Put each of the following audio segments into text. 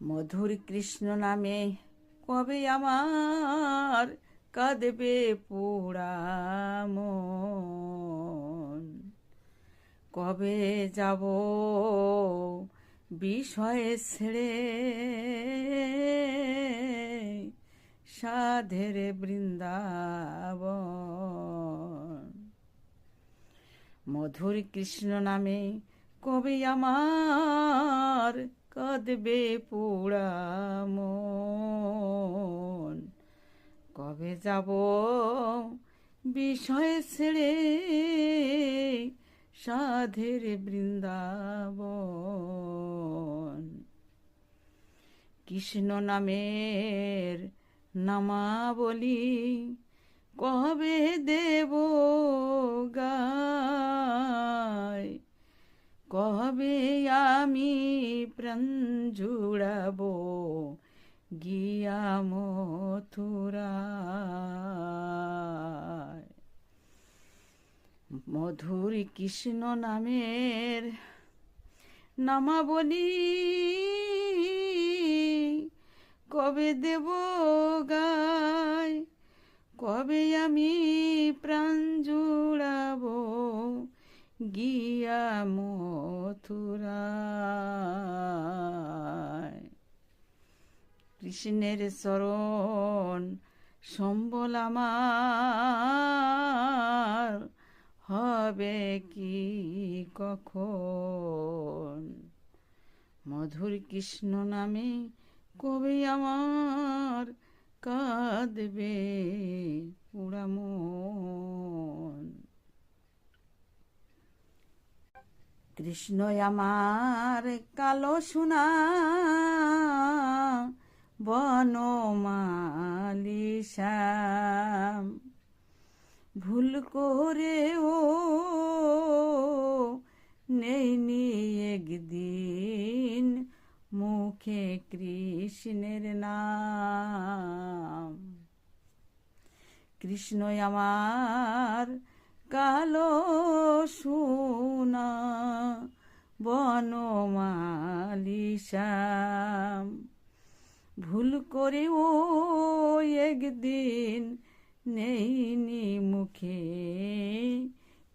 মধুর কৃষ্ণ নামে কবে আমার কাঁদবে পোড়া মন। কবে যাব বিষয়ে ছেড়ে সাধের বৃন্দাবন। মধুর কৃষ্ণ নামে কবে আমার কাঁদবে পোড়া মন। কবে যাব বিষয় ছেড়ে সাধের বৃন্দাবন। কৃষ্ণ নামের নামাবলী কবে দেব গায়। কবে আমি প্রাণ জুড়াবো গিয়া মথুরায়। মধুর কৃষ্ণ নামের নামাবলী কবে দেব গায়। কবে আমি প্রাণ জুড়াবো গিয়া মথুরায়। কৃষ্ণের চরণ সম্বল আমার হবে কি কখন। মধুর কৃষ্ণ নামে কবে আমার কাঁদবে পোড়া মন। কৃষ্ণ আমার কালো সোনা বনমালী শ্যাম। ভুল করে ও নেইনি একদিন মুখে কৃষ্ণের নাম। কৃষ্ণ আমার কালো সোনা বনমালী শ্যাম। ভুল করে ও একদিন নেইনি মুখে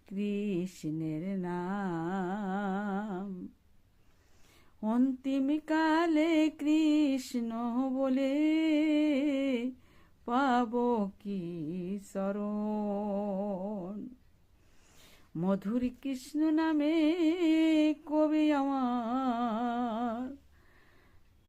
কৃষ্ণের নাম। অন্তিম কালে কৃষ্ণ বলে পাবো কি শরণ। মধুর কৃষ্ণ নামে কবে আমার